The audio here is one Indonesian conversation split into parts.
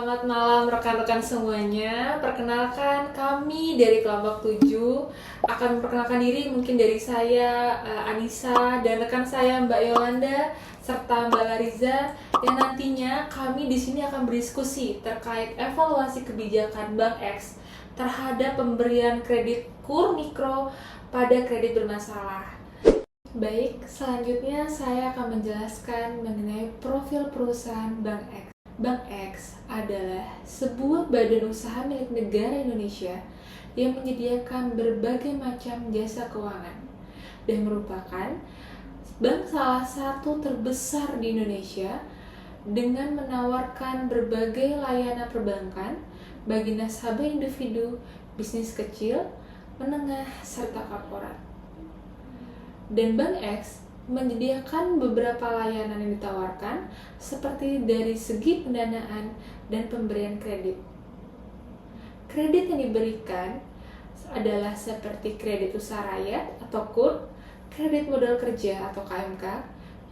Selamat malam rekan-rekan semuanya. Perkenalkan kami dari kelompok 7 akan memperkenalkan diri, mungkin dari saya Anissa dan rekan saya Mbak Yolanda serta Mbak Lariza, yang nantinya kami di sini akan berdiskusi terkait evaluasi kebijakan Bank X terhadap pemberian kredit KUR mikro pada kredit bermasalah. Baik, selanjutnya saya akan menjelaskan mengenai profil perusahaan Bank X. Bank X adalah sebuah badan usaha milik negara Indonesia yang menyediakan berbagai macam jasa keuangan dan merupakan bank salah satu terbesar di Indonesia dengan menawarkan berbagai layanan perbankan bagi nasabah individu, bisnis kecil, menengah, serta korporat. Dan Bank X menyediakan beberapa layanan yang ditawarkan seperti dari segi pendanaan dan pemberian kredit. Kredit yang diberikan adalah seperti kredit usaha rakyat atau KUR, kredit modal kerja atau KMK,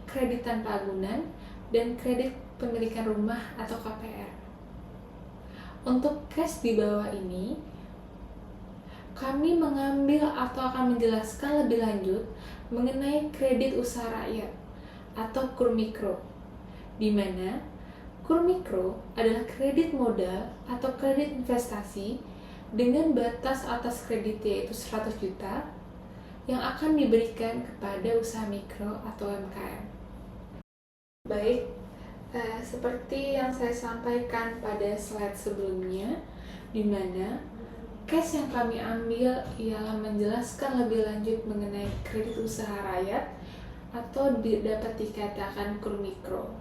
kredit tanpa agunan, dan kredit pemilikan rumah atau KPR. Untuk case di bawah ini, kami mengambil atau akan menjelaskan lebih lanjut mengenai kredit usaha rakyat atau KUR mikro, di mana KUR mikro adalah kredit modal atau kredit investasi dengan batas atas kredit yaitu 100 juta yang akan diberikan kepada usaha mikro atau UMKM. Baik, seperti yang saya sampaikan pada slide sebelumnya, di mana case yang kami ambil ialah menjelaskan lebih lanjut mengenai kredit usaha rakyat atau dapat dikatakan KUR mikro.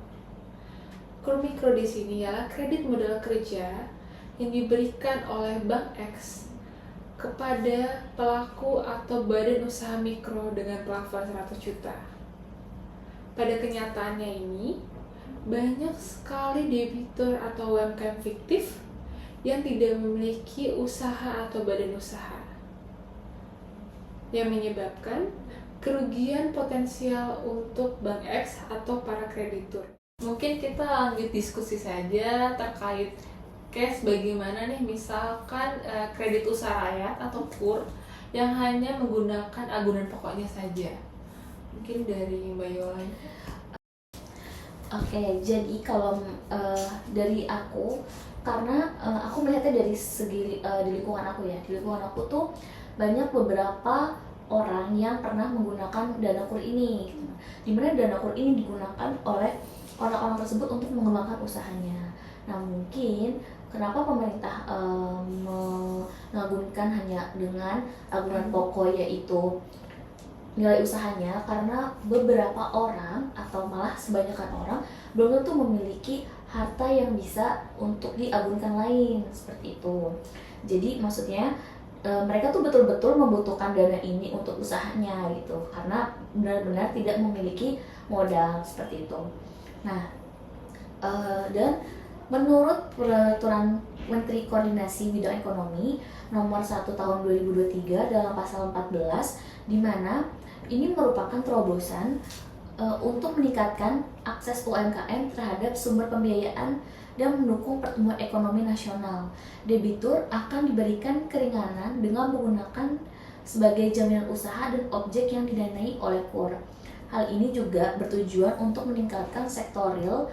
KUR mikro di sini ialah kredit modal kerja yang diberikan oleh Bank X kepada pelaku atau badan usaha mikro dengan plafon 100 juta. Pada kenyataannya ini, banyak sekali debitur atau UMKM fiktif yang tidak memiliki usaha atau badan usaha, yang menyebabkan kerugian potensial untuk Bank X atau para kreditur. Mungkin kita lanjut diskusi saja terkait case bagaimana nih misalkan kredit usaha rakyat atau KUR yang hanya menggunakan agunan pokoknya saja. Mungkin dari Mbak Yolanda. Oke, jadi kalau dari aku, karena aku melihatnya dari segi di lingkungan aku ya. Di lingkungan aku tuh banyak beberapa orang yang pernah menggunakan dana KUR ini, gitu. Dimana dana KUR ini digunakan oleh orang-orang tersebut untuk mengembangkan usahanya. Nah, mungkin kenapa pemerintah mengagunkan hanya dengan agunan pokok yaitu nilai usahanya, karena beberapa orang atau malah kebanyakan orang belum tentu memiliki harta yang bisa untuk diagunkan lain seperti itu. Jadi maksudnya mereka tuh betul-betul membutuhkan dana ini untuk usahanya gitu, karena benar-benar tidak memiliki modal seperti itu. Nah, dan menurut peraturan Menteri Koordinasi Bidang Ekonomi nomor 1 tahun 2023 dalam pasal 14, di mana ini merupakan terobosan untuk meningkatkan akses UMKM terhadap sumber pembiayaan dan mendukung pertumbuhan ekonomi nasional. Debitur akan diberikan keringanan dengan menggunakan sebagai jaminan usaha dan objek yang didanai oleh KUR. Hal ini juga bertujuan untuk meningkatkan sektor real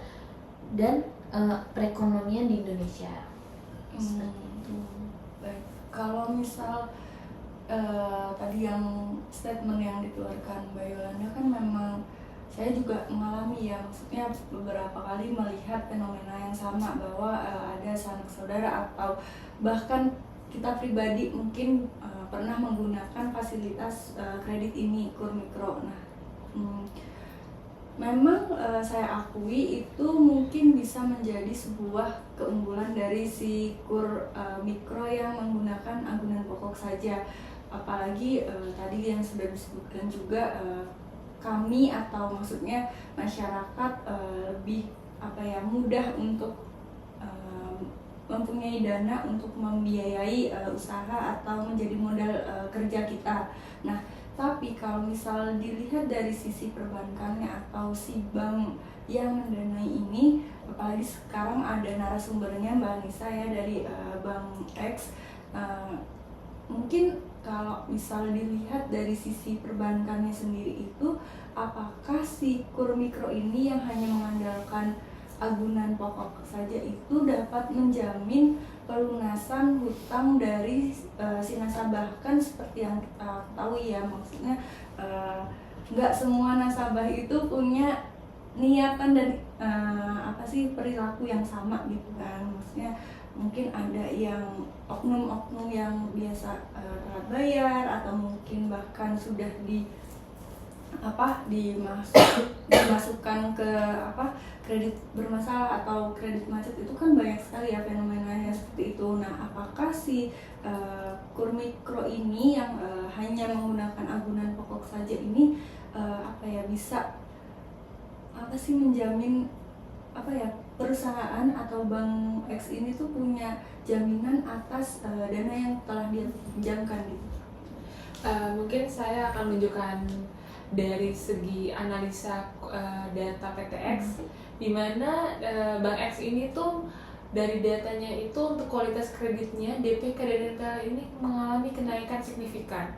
dan perekonomian di Indonesia. Baik, kalau misal tadi yang statement yang dikeluarkan Mbak Yolanda kan memang saya juga mengalami ya, maksudnya beberapa kali melihat fenomena yang sama bahwa ada sanak saudara atau bahkan kita pribadi mungkin pernah menggunakan fasilitas kredit ini KUR mikro. Nah, memang saya akui itu mungkin bisa menjadi sebuah keunggulan dari si KUR mikro yang menggunakan agunan pokok saja. Apalagi tadi yang sudah disebutkan juga kami atau maksudnya masyarakat lebih mudah untuk mempunyai dana untuk membiayai usaha atau menjadi modal kerja kita. Nah, Tapi kalau misal dilihat dari sisi perbankannya atau si bank yang mendanai ini, apalagi sekarang ada narasumbernya Mbak Anissa ya dari Bank X, mungkin kalau misal dilihat dari sisi perbankannya sendiri itu, apakah si kur mikro ini yang hanya mengandalkan agunan pokok saja itu dapat menjamin pelunasan hutang dari si nasabah? Kan seperti yang kita tahu ya, maksudnya nggak semua nasabah itu punya niatan dan perilaku yang sama gitu kan. Maksudnya mungkin ada yang oknum-oknum yang biasa telat bayar, atau mungkin bahkan sudah dimasukkan ke kredit bermasalah atau kredit macet. Itu kan banyak sekali ya fenomenanya seperti itu. Nah, apakah si kur mikro ini yang hanya menggunakan agunan pokok saja ini bisa menjamin perusahaan atau Bank X ini tuh punya jaminan atas dana yang telah dia pinjamkan gitu? Mungkin saya akan menunjukkan dari segi analisa data PTX, di mana Bank X ini tuh dari datanya itu untuk kualitas kreditnya DPK dan NPL ini mengalami kenaikan signifikan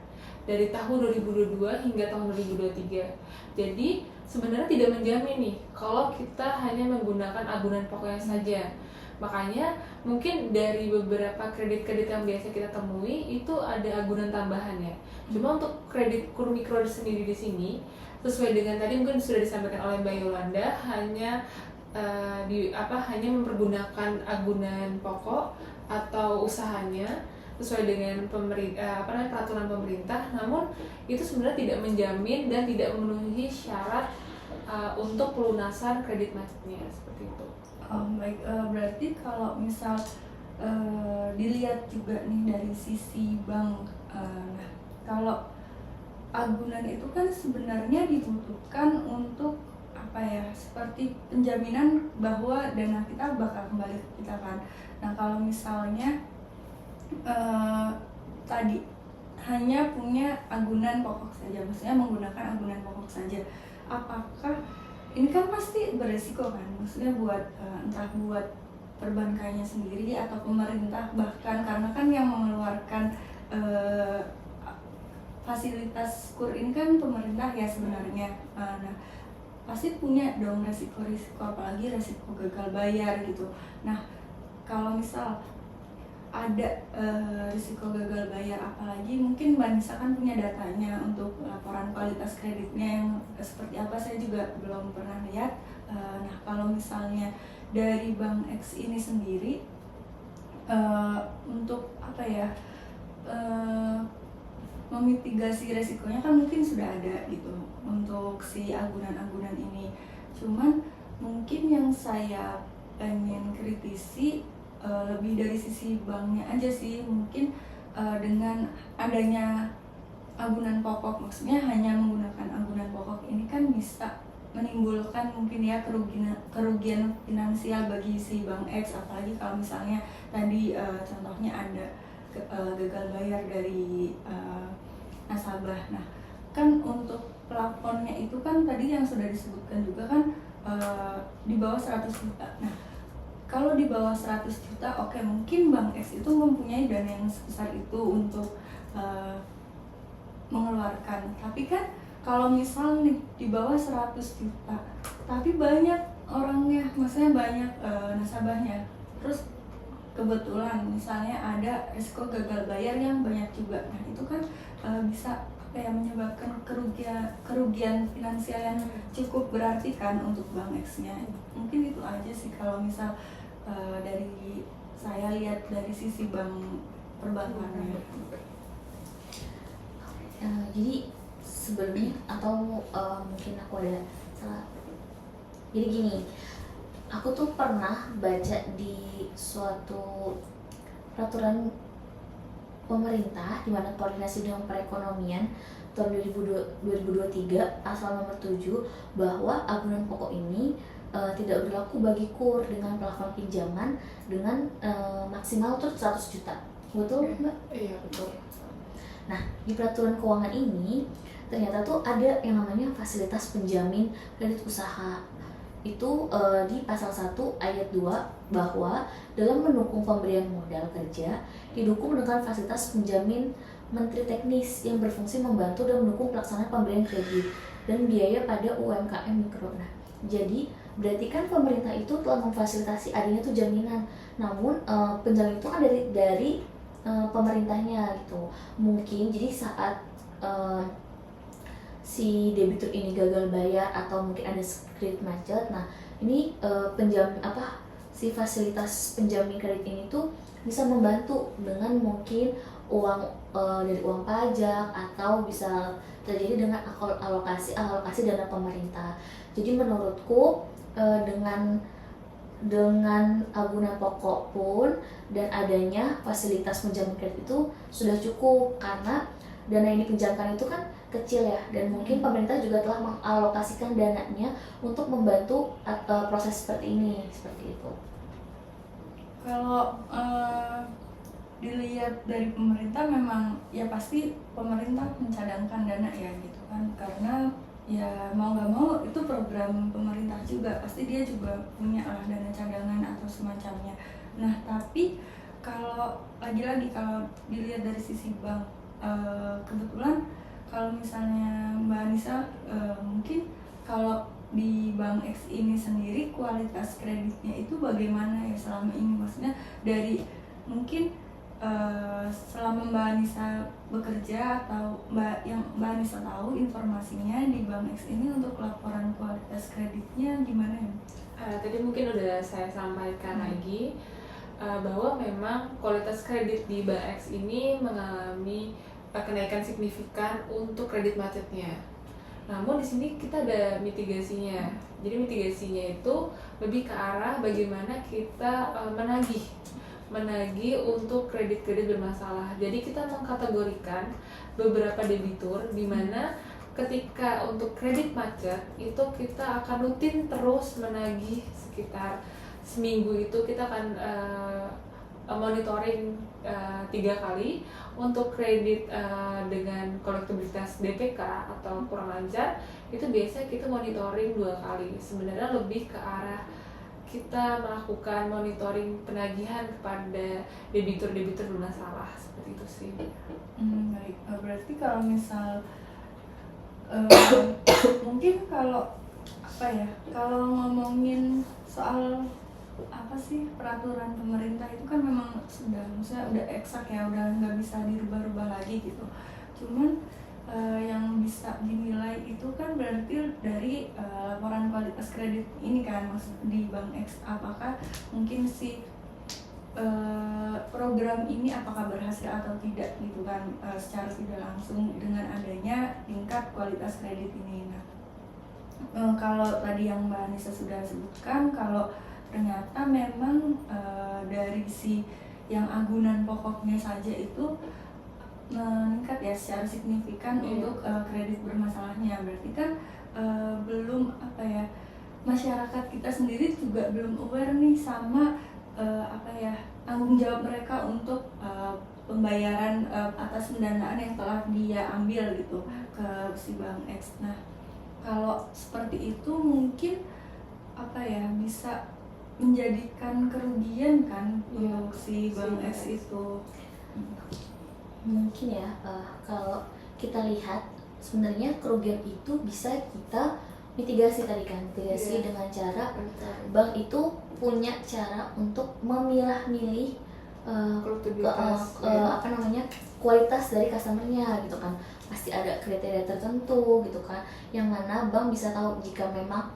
dari tahun 2022 hingga tahun 2023. Jadi sebenarnya tidak menjamin nih kalau kita hanya menggunakan agunan pokoknya saja. Makanya mungkin dari beberapa kredit-kredit yang biasa kita temui itu ada agunan tambahan ya. Cuma untuk kredit kur mikro sendiri di sini sesuai dengan tadi mungkin sudah disampaikan oleh Mbak Yolanda, hanya hanya mempergunakan agunan pokok atau usahanya sesuai dengan peraturan pemerintah. Namun itu sebenarnya tidak menjamin dan tidak memenuhi syarat untuk pelunasan kredit macetnya seperti itu. Baik, berarti kalau misal dilihat juga nih dari sisi bank, nah kalau agunan itu kan sebenarnya dibutuhkan untuk seperti penjaminan bahwa dana kita bakal kembali ke kita kan. Nah, kalau misalnya tadi hanya punya agunan pokok saja, maksudnya menggunakan agunan pokok saja, apakah ini kan pasti beresiko kan, maksudnya buat entah buat perbankannya sendiri atau pemerintah bahkan, karena kan yang mengeluarkan fasilitas kur ini kan pemerintah ya sebenarnya. Nah, pasti punya dong resiko-resiko, apalagi resiko gagal bayar gitu. Nah, kalau misal ada risiko gagal bayar, apalagi mungkin Mbak Nisa kan punya datanya untuk laporan kualitas kreditnya yang seperti apa, saya juga belum pernah lihat. Nah, kalau misalnya dari Bank X ini sendiri untuk memitigasi resikonya kan mungkin sudah ada gitu untuk si agunan-agunan ini. Cuman mungkin yang saya pengen kritisi lebih dari sisi banknya aja sih, mungkin dengan adanya agunan pokok, maksudnya hanya menggunakan agunan pokok ini kan bisa menimbulkan mungkin ya kerugian finansial bagi si Bank X, apalagi kalau misalnya tadi contohnya ada gagal bayar dari nasabah. Nah, kan untuk plafonnya itu kan tadi yang sudah disebutkan juga kan di bawah 100 juta. Nah, kalau di bawah 100 juta, oke, mungkin Bank X itu mempunyai dana yang sebesar itu untuk mengeluarkan. Tapi kan kalau misal nih di bawah 100 juta, tapi banyak orangnya, maksudnya banyak nasabahnya, terus kebetulan misalnya ada risiko gagal bayar yang banyak juga. Nah, itu kan bisa menyebabkan kerugian finansial yang cukup berarti kan untuk Bank X-nya. Mungkin itu aja sih kalau misal dari saya lihat dari sisi bank perbankannya. Jadi sebelumnya atau mungkin aku ada salah. Jadi gini, aku tuh pernah baca di suatu peraturan pemerintah di mana koordinasi dengan perekonomian tahun 2023 pasal nomor 7 bahwa agunan pokok ini tidak berlaku bagi kur dengan plafon pinjaman dengan maksimal tuh 100 juta. Betul, Mbak? Iya, betul. Nah, di peraturan keuangan ini ternyata tuh ada yang namanya fasilitas penjamin kredit usaha. Itu di pasal 1 ayat 2 bahwa dalam mendukung pemberian modal kerja didukung dengan fasilitas penjamin menteri teknis yang berfungsi membantu dan mendukung pelaksanaan pemberian kredit dan biaya pada UMKM mikro. Nah, jadi berarti kan pemerintah itu telah memfasilitasi adanya tuh jaminan. Namun penjamin itu kan dari pemerintahnya gitu. Mungkin jadi saat si debitur ini gagal bayar atau mungkin ada kredit macet, nah ini si fasilitas penjamin kredit ini tuh bisa membantu dengan mungkin uang dari uang pajak atau bisa terjadi dengan alokasi dana pemerintah. Jadi menurutku dengan agunan pokok pun dan adanya fasilitas penjamin kredit itu sudah cukup, karena dana yang dipinjamkan itu kan kecil ya, dan mungkin pemerintah juga telah mengalokasikan dananya untuk membantu proses seperti itu. Kalau dilihat dari pemerintah memang ya pasti pemerintah mencadangkan dana ya gitu kan, karena ya mau nggak mau itu program pemerintah juga, pasti dia juga punya lah dana cadangan atau semacamnya. Nah tapi kalau lagi-lagi kalau dilihat dari sisi bank, kebetulan kalau misalnya Mbak Anissa mungkin kalau di Bank X ini sendiri kualitas kreditnya itu bagaimana ya selama ini, maksudnya dari mungkin selama Mbak Anissa bekerja atau Mbak Anissa tahu informasinya di Bank X ini untuk laporan kualitas kreditnya gimana ya? Tadi mungkin udah saya sampaikan lagi bahwa memang kualitas kredit di Bank X ini mengalami kenaikan signifikan untuk kredit macetnya. Namun di sini kita ada mitigasinya. Jadi mitigasinya itu lebih ke arah bagaimana kita menagih untuk kredit-kredit bermasalah. Jadi kita mengkategorikan beberapa debitur di mana ketika untuk kredit macet itu kita akan rutin terus menagih sekitar seminggu itu kita akan monitoring 3 kali. Untuk kredit dengan kolektibilitas DPK atau kurang lancar itu biasanya kita monitoring 2 kali. Sebenarnya lebih ke arah kita melakukan monitoring penagihan kepada debitur-debitur bermasalah, seperti itu sih. Baik, berarti kalau misal mungkin kalau kalau ngomongin soal apa sih peraturan pemerintah itu kan memang maksudnya udah eksak ya, udah nggak bisa dirubah-rubah lagi gitu. Cuman yang bisa dinilai itu kan berarti dari laporan kualitas kredit ini kan, maksud di Bank X, apakah mungkin si program ini apakah berhasil atau tidak gitu kan, secara tidak langsung dengan adanya tingkat kualitas kredit ini. Nah, kalau tadi yang Mbak Anissa sudah sebutkan, kalau ternyata memang dari si yang agunan pokoknya saja itu meningkat ya secara signifikan untuk kredit bermasalahnya. Berarti kan belum masyarakat kita sendiri juga belum aware nih sama tanggung jawab mereka untuk pembayaran atas pendanaan yang telah dia ambil gitu ke si Bank X. Nah kalau seperti itu mungkin bisa menjadikan kerugian kan untuk si Bank X itu. Mungkin ya, kalau kita lihat sebenarnya kerugian itu bisa kita mitigasi tadi kan, dengan cara bank itu punya cara untuk memilah-milih kualitas dari customernya gitu kan. Pasti ada kriteria tertentu gitu kan, yang mana bank bisa tahu jika memang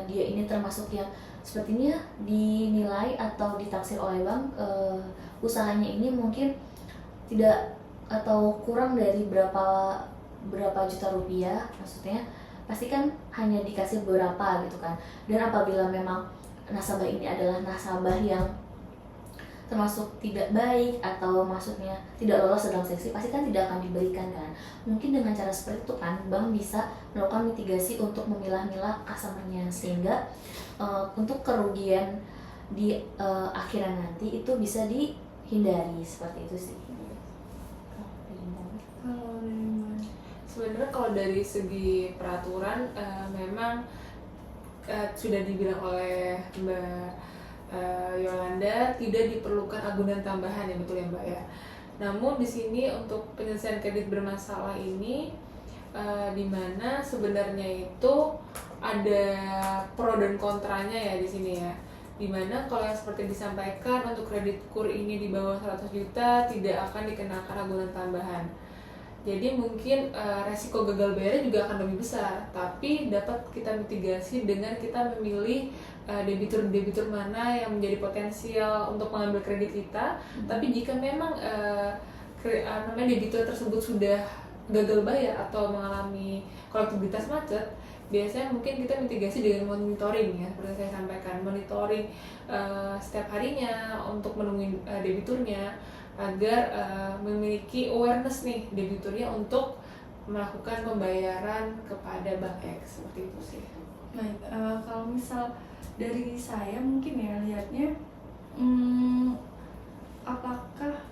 dia ini termasuk yang sepertinya dinilai atau ditaksir oleh bank usahanya ini mungkin tidak atau kurang dari berapa juta rupiah, maksudnya pasti kan hanya dikasih beberapa gitu kan. Dan apabila memang nasabah ini adalah nasabah yang termasuk tidak baik atau maksudnya tidak lolos dalam seleksi, pasti kan tidak akan diberikan kan. Mungkin dengan cara seperti itu kan bank bisa melakukan mitigasi untuk memilah-milah customernya, sehingga untuk kerugian di akhiran nanti itu bisa dihindari, seperti itu sih. Sebenarnya kalau dari segi peraturan memang sudah dibilang oleh Mbak Yolanda tidak diperlukan agunan tambahan ya, betul ya Mbak ya. Namun di sini untuk penyelesaian kredit bermasalah ini di mana sebenarnya itu ada pro dan kontranya ya di sini ya. Dimana kalau yang seperti disampaikan untuk kredit KUR ini di bawah 100 juta tidak akan dikenakan agunan tambahan. Jadi mungkin resiko gagal bayarnya juga akan lebih besar, tapi dapat kita mitigasi dengan kita memilih debitur-debitur mana yang menjadi potensial untuk mengambil kredit kita. Tapi jika memang namanya debitur tersebut sudah gagal bayar atau mengalami kolektibilitas macet, biasanya mungkin kita mitigasi dengan monitoring ya, seperti saya sampaikan, monitoring setiap harinya untuk menemui debiturnya agar memiliki awareness nih debiturnya untuk melakukan pembayaran kepada Bank X, seperti itu sih. Baik, kalau misal dari saya mungkin ya lihatnya, apakah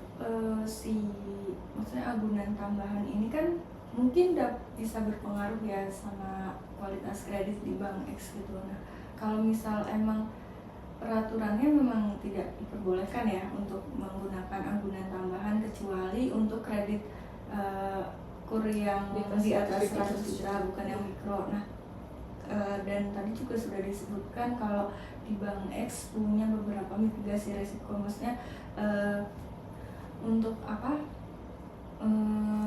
maksudnya agunan tambahan ini kan mungkin bisa berpengaruh ya sama kualitas kredit di Bank X gitu. Nah, kalau misal emang peraturannya memang tidak diperbolehkan ya untuk menggunakan agunan tambahan kecuali untuk kredit KUR yang di atas 100 juta, bukan yang mikro. Nah, dan tadi juga sudah disebutkan kalau di Bank X punya beberapa mitigasi risiko, maksudnya untuk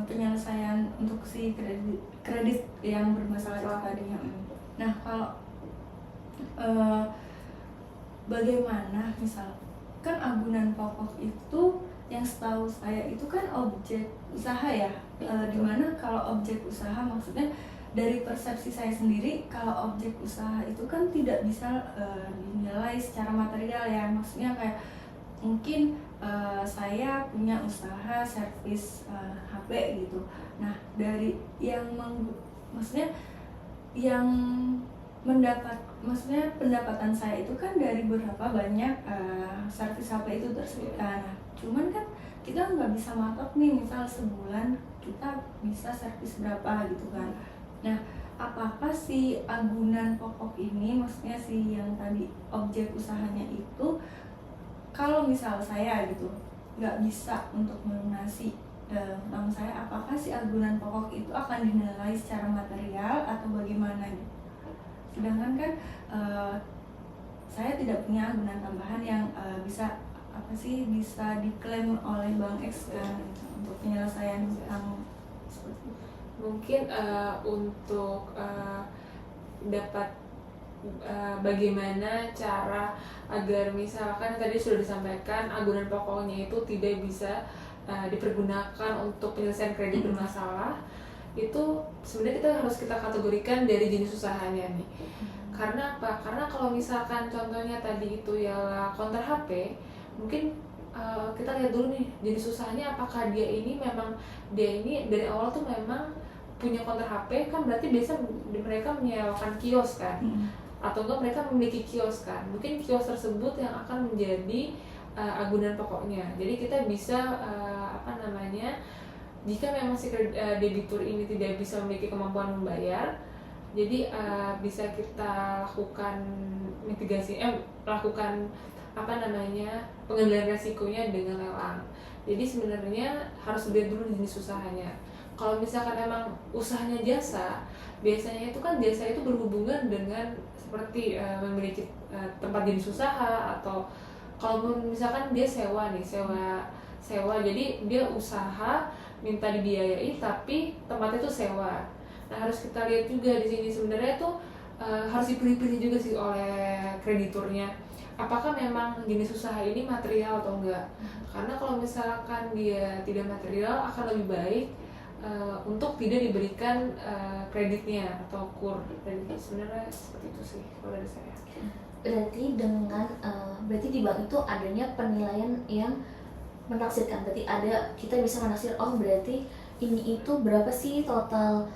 penyelesaian untuk si kredit yang bermasalah itu tadinya. Nah, kalau bagaimana misal kan agunan pokok itu yang setahu saya itu kan objek usaha ya, dimana kalau objek usaha maksudnya dari persepsi saya sendiri kalau objek usaha itu kan tidak bisa dinilai secara material ya, maksudnya kayak mungkin saya punya usaha servis HP gitu. Nah, dari yang maksudnya yang maksudnya pendapatan saya itu kan dari berapa banyak servis HP itu tersebut. Nah, cuman kan kita nggak bisa matok nih, misal sebulan kita bisa servis berapa gitu kan. Nah, apakah si agunan pokok ini, maksudnya si yang tadi objek usahanya itu, kalau misal saya gitu nggak bisa untuk melunasi utang saya, apakah si agunan pokok itu akan dinilai secara material atau bagaimana gitu? Sedangkan kan saya tidak punya agunan tambahan yang bisa diklaim oleh Bank X kan untuk penyelesaian utang seperti itu. Mungkin untuk dapat bagaimana cara agar misalkan tadi sudah disampaikan agunan pokoknya itu tidak bisa dipergunakan untuk penyelesaian kredit bermasalah, itu sebenarnya kita kategorikan dari jenis usahanya nih. Karena apa? Karena kalau misalkan contohnya tadi itu ialah counter HP, mungkin kita lihat dulu nih jenis usahanya, apakah dia ini dari awal tuh memang punya counter HP, kan berarti biasa mereka menyewakan kios kan, atau enggak mereka memiliki kios kan, mungkin kios tersebut yang akan menjadi agunan pokoknya. Jadi kita bisa jika memang si debitur ini tidak bisa memiliki kemampuan membayar, jadi bisa kita lakukan mitigasi, lakukan pengendalian resikonya dengan lelang. Jadi sebenarnya harus dilihat dulu jenis usahanya. Kalau misalkan emang usahanya jasa, biasanya itu kan jasa itu berhubungan dengan seperti memiliki tempat jenis usaha, atau kalau misalkan dia sewa, jadi dia usaha minta dibiayai tapi tempatnya itu sewa. Nah, harus kita lihat juga di sini sebenarnya tuh harus dipilih-pilih juga sih oleh krediturnya. Apakah memang jenis usaha ini material atau enggak? Karena kalau misalkan dia tidak material, akan lebih baik untuk tidak diberikan kreditnya atau KUR. Dan sebenarnya seperti itu sih kalau dari saya. Berarti di bank itu adanya penilaian yang menaksirkan. Berarti kita bisa menaksir, berarti ini itu berapa sih total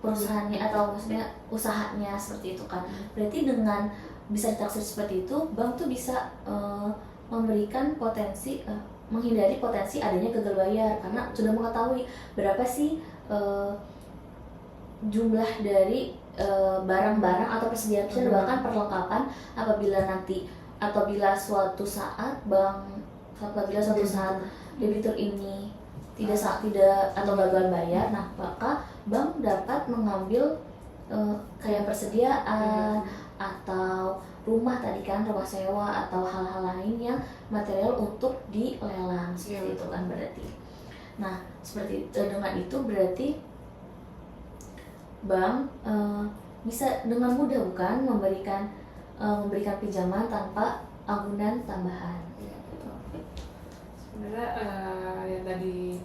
perusahaannya atau maksudnya usahanya, seperti itu kan. Berarti dengan bisa ditaksir seperti itu, bank tuh bisa memberikan potensi menghindari potensi adanya gagal bayar karena sudah mengetahui berapa sih jumlah dari barang-barang atau persediaan bahkan perlengkapan apabila suatu saat debitur ini tidak atau gagal bayar, nah maka bank dapat mengambil kayak persediaan atau rumah sewa atau hal-hal lain yang material untuk dilelang seperti itu kan berarti. Nah seperti dengan itu berarti bank bisa dengan mudah bukan memberikan pinjaman tanpa agunan tambahan. Ya, betul. Sebenarnya yang tadi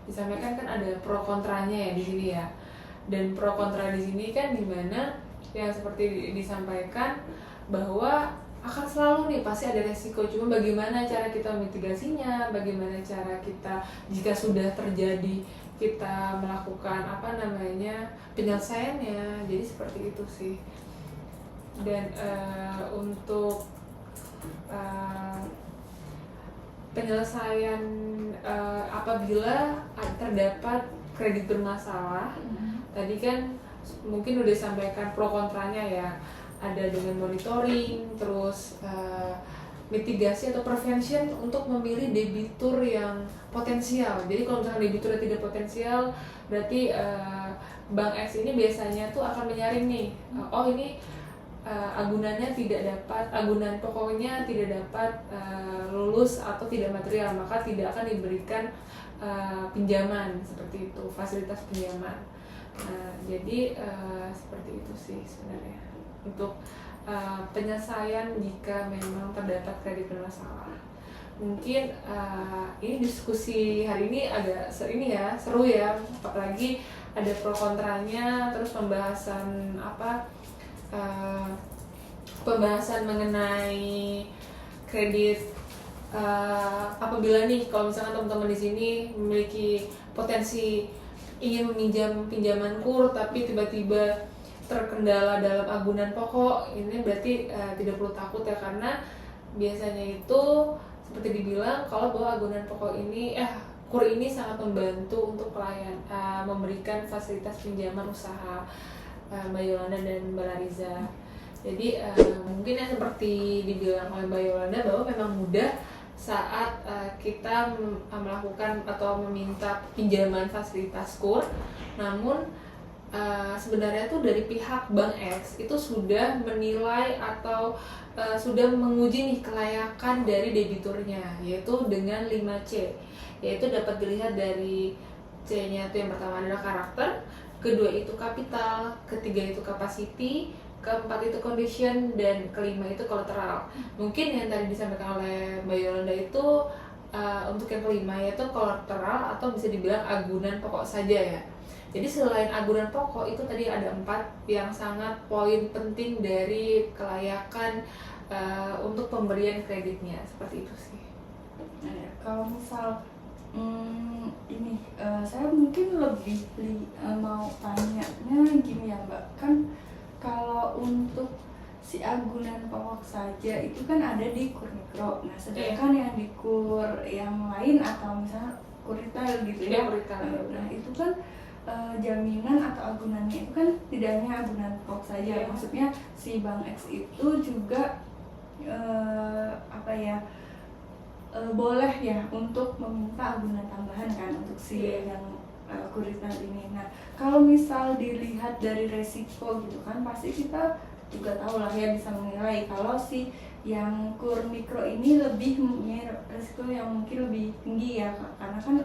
disampaikan kan ada pro kontranya ya di sini ya. Dan pro kontra di sini kan dimana yang seperti disampaikan bahwa akan selalu nih pasti ada resiko, cuma bagaimana cara kita mitigasinya, bagaimana cara kita jika sudah terjadi kita melakukan penyelesaiannya. Jadi seperti itu sih. Dan untuk penyelesaian apabila terdapat kredit bermasalah, tadi kan mungkin udah disampaikan pro kontranya ya, ada dengan monitoring, terus mitigasi atau prevention untuk memilih debitur yang potensial. Jadi kalau misalkan debiturnya tidak potensial, berarti Bank X ini biasanya tuh akan menyaring nih, ini agunannya tidak dapat, agunan pokoknya tidak dapat lulus atau tidak material, maka tidak akan diberikan pinjaman seperti itu, fasilitas pinjaman. Nah, jadi seperti itu sih sebenarnya untuk penyelesaian jika memang terdapat kredit bermasalah. Mungkin ini diskusi hari ini agak seru ya, apalagi ada pro kontranya, terus pembahasan mengenai kredit apabila nih kalau misalkan teman-teman di sini memiliki potensi ingin meminjam pinjaman KUR tapi tiba-tiba terkendala dalam agunan pokok, ini berarti tidak perlu takut ya, karena biasanya itu seperti dibilang kalau bahwa agunan pokok ini KUR ini sangat membantu untuk memberikan fasilitas pinjaman usaha Mbak Yolanda dan Mbak Lariza. Jadi mungkin yang seperti dibilang oleh Mbak Yolanda bahwa memang mudah saat kita melakukan atau meminta pinjaman fasilitas KUR, namun sebenarnya tuh dari pihak Bank X itu sudah menilai atau sudah menguji nih kelayakan dari debiturnya, yaitu dengan 5C, yaitu dapat dilihat dari C-nya itu yang pertama adalah karakter, kedua itu kapital, ketiga itu capacity, keempat itu condition, dan kelima itu kolateral. Mungkin yang tadi disampaikan oleh Mbak Yolanda itu untuk yang kelima yaitu kolateral atau bisa dibilang agunan pokok saja ya. Jadi selain agunan pokok itu tadi ada 4 yang sangat poin penting dari kelayakan untuk pemberian kreditnya, seperti itu sih. Kalau misal saya mungkin lebih mau tanyanya gini ya Mbak, kan kalau untuk si agunan pokok saja itu kan ada di KUR Mikro, nah sedangkan yang di KUR yang lain atau misalnya KUR retail gitu ya, nah itu kan jaminan atau agunannya itu kan tidak hanya agunan pokok saja, maksudnya si Bank X itu juga boleh ya untuk meminta agunan tambahan kan untuk si yang KUR retail ini. Nah kalau misal dilihat dari resiko gitu kan, pasti kita juga tahu lah ya, bisa menilai kalau si yang KUR mikro ini lebih mempunyai resiko yang mungkin lebih tinggi ya, karena kan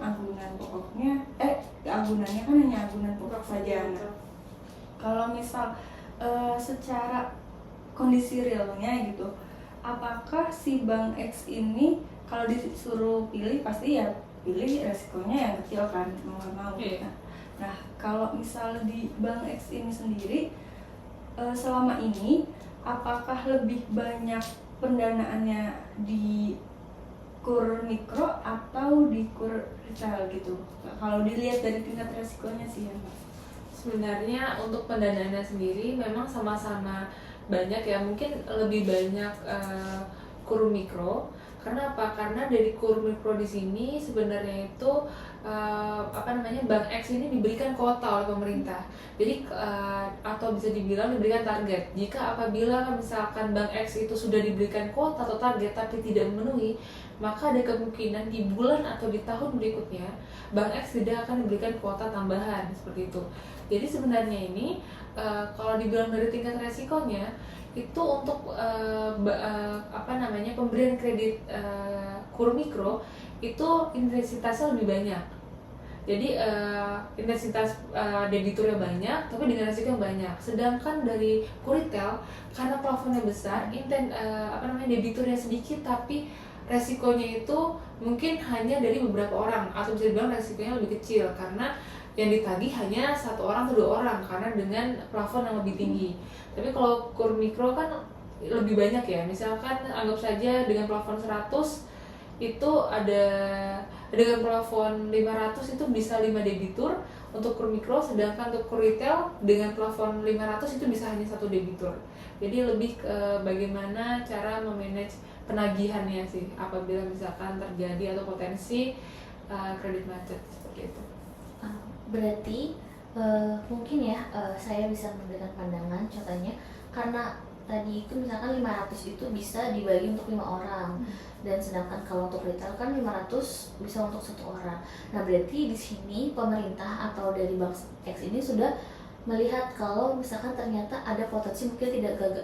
agunannya kan hanya agunan pokok saja. Nah, kalau misal secara kondisi realnya gitu, apakah si Bank X ini kalau disuruh pilih pasti ya pilih resikonya yang kecil kan, mau nggak mau. Nah kalau misal di Bank X ini sendiri selama ini apakah lebih banyak pendanaannya di KUR mikro atau di KUR retail gitu? Kalau dilihat dari tingkat resikonya sih ya Mbak. Sebenarnya untuk pendanaannya sendiri memang sama-sama banyak ya, mungkin lebih banyak kur mikro. Karena apa? Karena dari kur mikro di sini sebenarnya itu Bank X ini diberikan kuota oleh pemerintah. Jadi atau bisa dibilang diberikan target. Jika apabila misalkan Bank X itu sudah diberikan kuota atau target tapi tidak memenuhi, maka ada kemungkinan di bulan atau di tahun berikutnya Bank X tidak akan diberikan kuota tambahan seperti itu. Jadi sebenarnya ini kalau dibilang dari tingkat resikonya itu untuk pemberian kredit kur mikro itu intensitasnya lebih banyak. Jadi intensitas debiturnya banyak tapi dengan resiko yang banyak. Sedangkan dari kur retail karena plafonnya besar, debiturnya sedikit tapi resikonya itu mungkin hanya dari beberapa orang, atau bisa dibilang resikonya lebih kecil karena yang ditagih hanya 1 orang atau 2 orang karena dengan plafon yang lebih tinggi. Tapi kalau kur mikro kan lebih banyak ya, misalkan anggap saja dengan plafon 100 itu ada dengan plafon 500 itu bisa 5 debitur untuk kur mikro, sedangkan untuk kur retail dengan plafon 500 itu bisa hanya 1 debitur. Jadi lebih ke bagaimana cara memanage penagihannya sih apabila misalkan terjadi atau potensi kredit macet seperti itu. Berarti mungkin ya saya bisa memberikan pandangan contohnya, karena tadi itu misalkan 500 itu bisa dibagi untuk 5 orang, dan sedangkan kalau untuk retail kan 500 bisa untuk 1 orang. Nah berarti di sini pemerintah atau dari Bank X ini sudah melihat kalau misalkan ternyata ada potensi mungkin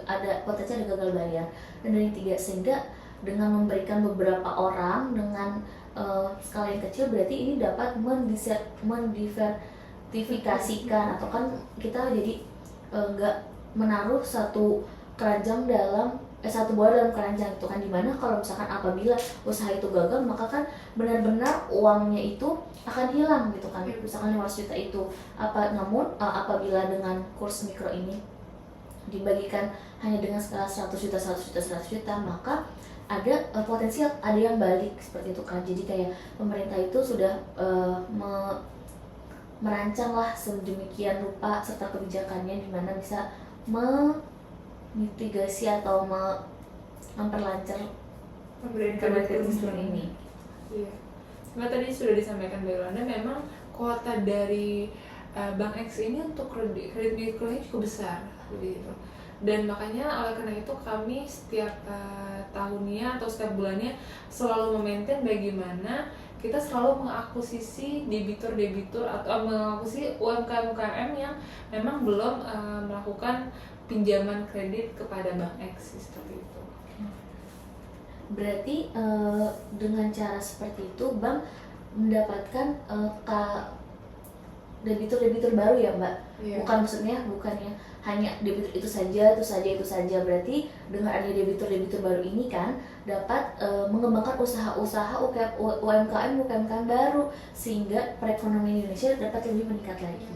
ada gagal bayar dan dari 3, sehingga dengan memberikan beberapa orang dengan skala yang kecil berarti ini dapat mendiversifikasikan, atau kan kita jadi nggak menaruh satu keranjang satu bola dalam keranjang itu kan, dimana kalau misalkan apabila usaha itu gagal maka kan benar-benar uangnya itu akan hilang gitu kan, misalkan 500 juta itu namun apabila dengan kurs mikro ini dibagikan hanya dengan skala 100 juta, maka ada potensi ada yang balik seperti itu kan. Jadi kayak pemerintah itu sudah merancang lah sedemikian rupa serta kebijakannya di mana bisa mitigasi atau memperlancar pemberian kredit ini. Iya. Nah, tadi sudah disampaikan Mbak Yolanda, memang kuota dari Bank X ini untuk kredit mikronya cukup besar begitu. Dan makanya oleh karena itu kami setiap tahunnya atau setiap bulannya selalu memaintain bagaimana kita selalu mengakuisisi debitur atau mengakuisisi UMKM yang memang belum melakukan pinjaman kredit kepada Bank X seperti itu. Berarti dengan cara seperti itu Bank mendapatkan debitur baru ya Mbak? Yeah. Bukannya hanya debitur itu saja. Berarti dengan adanya debitur baru ini kan dapat mengembangkan usaha-usaha UMKM baru sehingga perekonomian Indonesia dapat lebih meningkat lagi.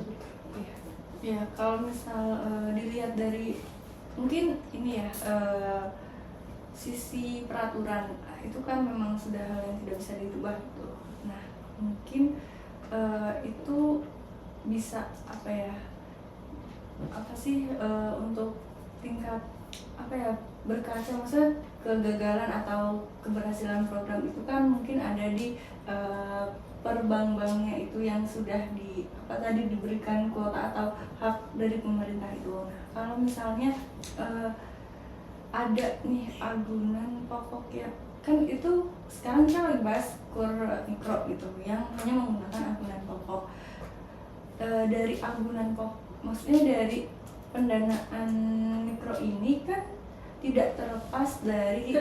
Ya, kalau misal dilihat dari mungkin ini ya sisi peraturan itu kan memang sudah hal yang tidak bisa dirubah gitu. Nah, mungkin itu bisa untuk tingkat berkaca, maksudnya kegagalan atau keberhasilan program itu kan mungkin ada di per bank-banknya itu yang sudah diberikan kuota atau hak dari pemerintah itu. Nah, kalau misalnya ada nih agunan pokok ya, kan itu sekarang kita lagi bahas kur mikro gitu yang hanya menggunakan agunan pokok. Dari agunan pokok, maksudnya dari pendanaan mikro ini kan tidak terlepas dari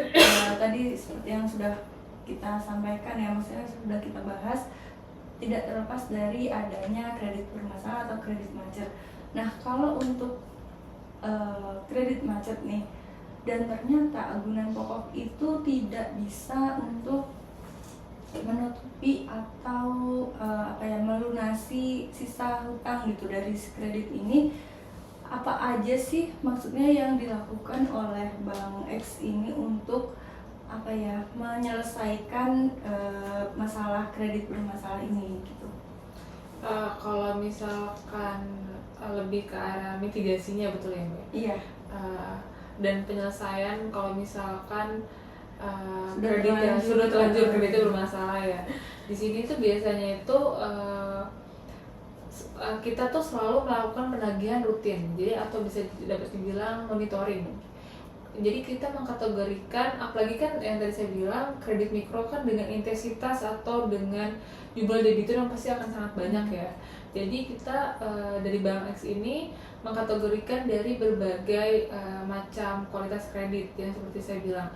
tadi seperti yang sudah kita sampaikan ya, maksudnya sudah kita bahas, tidak terlepas dari adanya kredit bermasalah atau kredit macet. Nah, kalau untuk kredit macet nih, dan ternyata agunan pokok itu tidak bisa untuk menutupi atau melunasi sisa hutang gitu dari kredit ini, apa aja sih maksudnya yang dilakukan oleh Bank X ini untuk menyelesaikan masalah kredit bermasalah ini gitu? Kalau misalkan lebih ke arah mitigasinya, betul ya Mbak? Iya. dan penyelesaian kalau misalkan Sudah kredit yang terlanjur. sudah terlanjur kreditnya bermasalah ya. Di sini tuh biasanya itu kita tuh selalu melakukan penagihan rutin, jadi atau bisa dapat dibilang monitoring. Jadi kita mengkategorikan, apalagi kan yang tadi saya bilang kredit mikro kan dengan intensitas atau dengan jumlah debitur yang pasti akan sangat banyak ya. Jadi kita dari Bank X ini mengkategorikan dari berbagai macam kualitas kredit yang seperti saya bilang.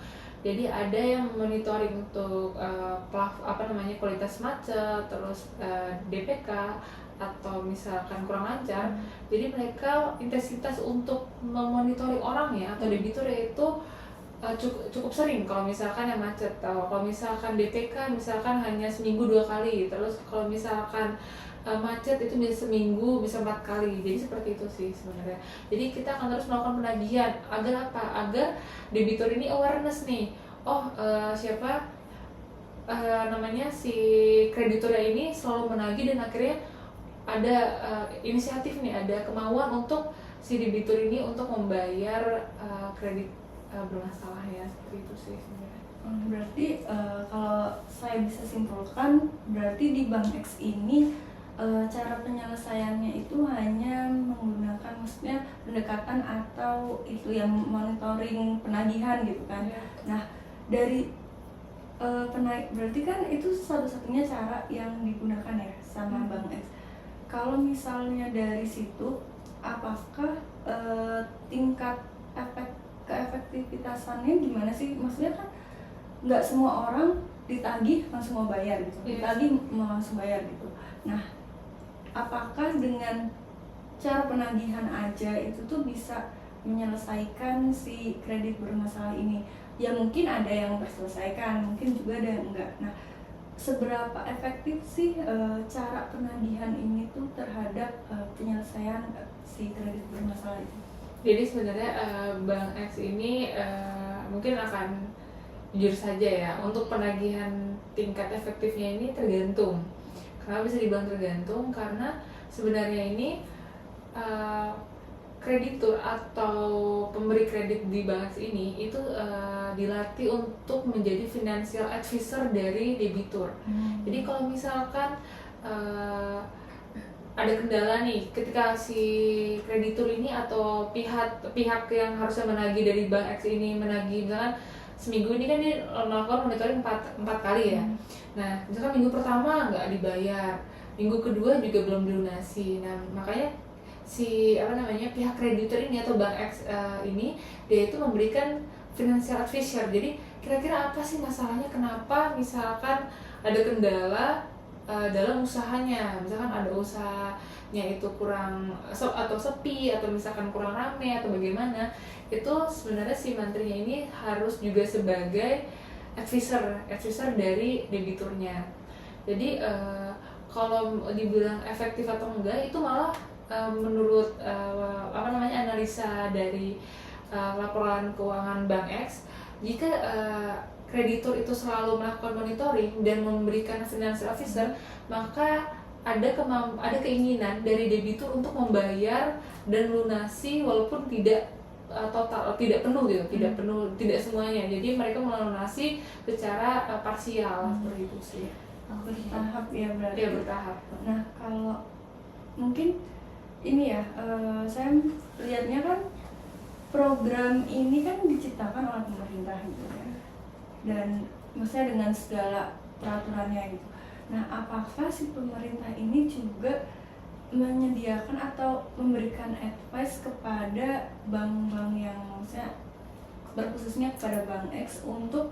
Jadi ada yang monitoring untuk kualitas macet, terus DPK atau misalkan kurang lancar. Jadi mereka intensitas untuk memonitoring orangnya atau debitur itu cukup sering. Kalau misalkan yang macet, kalau misalkan DPK misalkan hanya seminggu 2 kali, terus kalau misalkan macet itu bisa seminggu bisa 4 kali. Jadi seperti itu sih sebenarnya. Jadi kita akan terus melakukan penagihan agar apa? Agar debitur ini awareness nih. Siapa namanya si krediturnya ini selalu menagih dan akhirnya ada inisiatif nih, ada kemauan untuk si debitur ini untuk membayar kredit bermasalah ya, seperti itu sih sebenarnya. Berarti kalau saya bisa simpulkan, berarti di Bank X ini cara penyelesaiannya itu hanya menggunakan maksudnya pendekatan atau itu yang monitoring penagihan gitu kan. Ya. Nah, dari berarti kan itu satu-satunya cara yang digunakan ya sama Bank X. Kalau misalnya dari situ, apakah tingkat keefektivitasannya gimana sih? Maksudnya kan nggak semua orang ditagih langsung mau bayar gitu, ditagih mau langsung bayar gitu. Nah, apakah dengan cara penagihan aja itu tuh bisa menyelesaikan si kredit bermasalah ini? Ya mungkin ada yang terselesaikan, mungkin juga ada yang enggak. Nah, seberapa efektif sih cara penagihan ini tuh terhadap penyelesaian si kredit bermasalah itu? Jadi sebenarnya Bank X ini mungkin akan jujur saja ya, untuk penagihan tingkat efektifnya ini tergantung. Kenapa bisa dibilang tergantung? Karena sebenarnya ini kreditur atau pemberi kredit di Bank X ini itu dilatih untuk menjadi financial advisor dari debitur. Jadi kalau misalkan ada kendala nih ketika si kreditur ini atau pihak yang harusnya menagih dari Bank X ini menagih, misalkan seminggu ini kan dia melakukan monitoring 4 kali ya. Nah, misalkan minggu pertama nggak dibayar, minggu kedua juga belum dilunasi. Nah, makanya pihak kreditur ini atau Bank X ini dia itu memberikan financial advisor. Jadi kira-kira apa sih masalahnya, kenapa misalkan ada kendala dalam usahanya, misalkan ada usahanya itu kurang atau sepi atau misalkan kurang rame atau bagaimana, itu sebenarnya si menterinya ini harus juga sebagai advisor dari debiturnya. Jadi kalau dibilang efektif atau enggak itu malah menurut analisa dari laporan keuangan Bank X, jika kreditur itu selalu melakukan monitoring dan memberikan financial advisor, maka ada keinginan dari debitur untuk membayar dan lunasi walaupun tidak total, tidak penuh gitu, tidak semuanya. Jadi mereka melunasi secara parsial seperti itu sih. Bertahap ya berarti. Ya, bertahap. Nah, kalau mungkin ini ya, saya lihatnya kan program ini kan diciptakan oleh pemerintah gitu ya, dan maksudnya dengan segala peraturannya gitu. Nah, apakah si pemerintah ini juga menyediakan atau memberikan advice kepada bank-bank yang maksudnya berkhususnya kepada Bank X untuk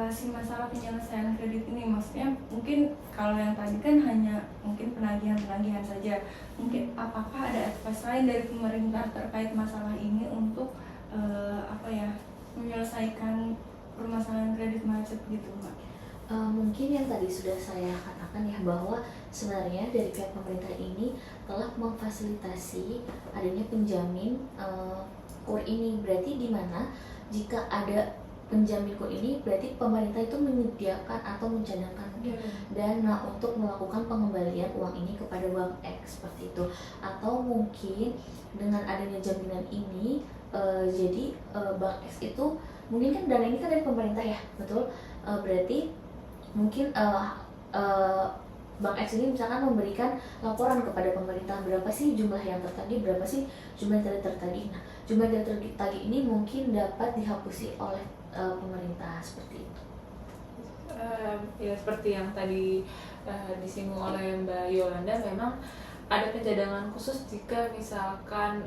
si masalah penyelesaian kredit ini? Maksudnya mungkin kalau yang tadi kan hanya mungkin penagihan saja, mungkin apakah ada advice lain dari pemerintah terkait masalah ini untuk menyelesaikan permasalahan kredit macet gitu, Mbak? Mungkin yang tadi sudah saya katakan ya, bahwa sebenarnya dari pihak pemerintah ini telah memfasilitasi adanya penjamin KUR ini. Berarti di mana jika ada penjamin KUR ini, berarti pemerintah itu menyediakan atau mencadangkan dana untuk melakukan pengembalian uang ini kepada Bank X seperti itu. Atau mungkin dengan adanya jaminan ini, Jadi Bank X itu mungkin kan dana ini kan dari pemerintah ya, betul? Berarti mungkin Bank X ini misalkan memberikan laporan kepada pemerintah berapa sih jumlah yang tertagih, berapa sih jumlah yang tidak tertagih. Nah, jumlah yang tidak tertagih ini mungkin dapat dihapusi oleh pemerintah seperti itu. Ya seperti yang tadi disinggung oleh Mbak Yolanda, memang ada pencadangan khusus jika misalkan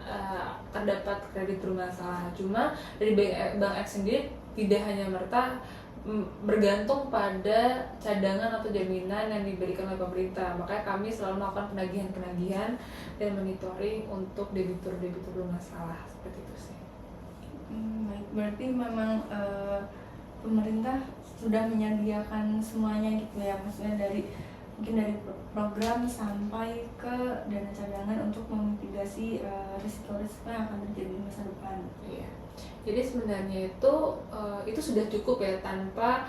terdapat kredit bermasalah. Cuma dari Bank X sendiri tidak hanya merta bergantung pada cadangan atau jaminan yang diberikan oleh pemerintah. Makanya kami selalu melakukan penagihan-penagihan dan monitoring untuk debitur-debitur bermasalah, seperti itu sih. Baik, berarti memang pemerintah sudah menyediakan semuanya gitu ya, maksudnya mungkin dari program sampai ke dana cadangan untuk memitigasi risiko-risiko yang akan terjadi di masa depan. Iya. Jadi sebenarnya itu sudah cukup ya, tanpa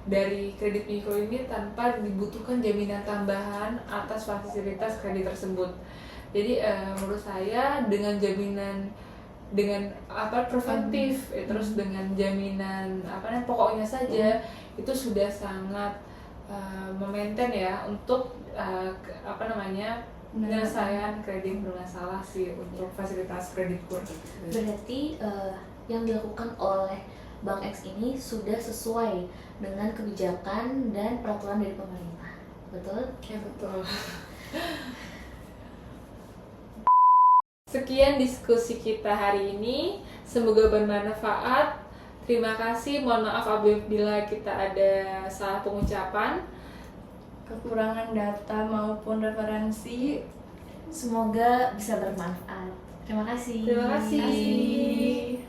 dari kredit mikro ini tanpa dibutuhkan jaminan tambahan atas fasilitas kredit tersebut. Jadi menurut saya dengan jaminan preventif terus dengan jaminan pokoknya saja itu sudah sangat memaintain ya untuk penyelesaian kredit bermasalah sih untuk fasilitas kredit kur. Berarti yang dilakukan oleh Bank X ini sudah sesuai dengan kebijakan dan peraturan dari pemerintah, betul? Ya betul. Sekian diskusi kita hari ini, semoga bermanfaat. Terima kasih, mohon maaf apabila kita ada salah pengucapan, Kekurangan data maupun referensi. Semoga bisa bermanfaat. Terima kasih. Terima kasih.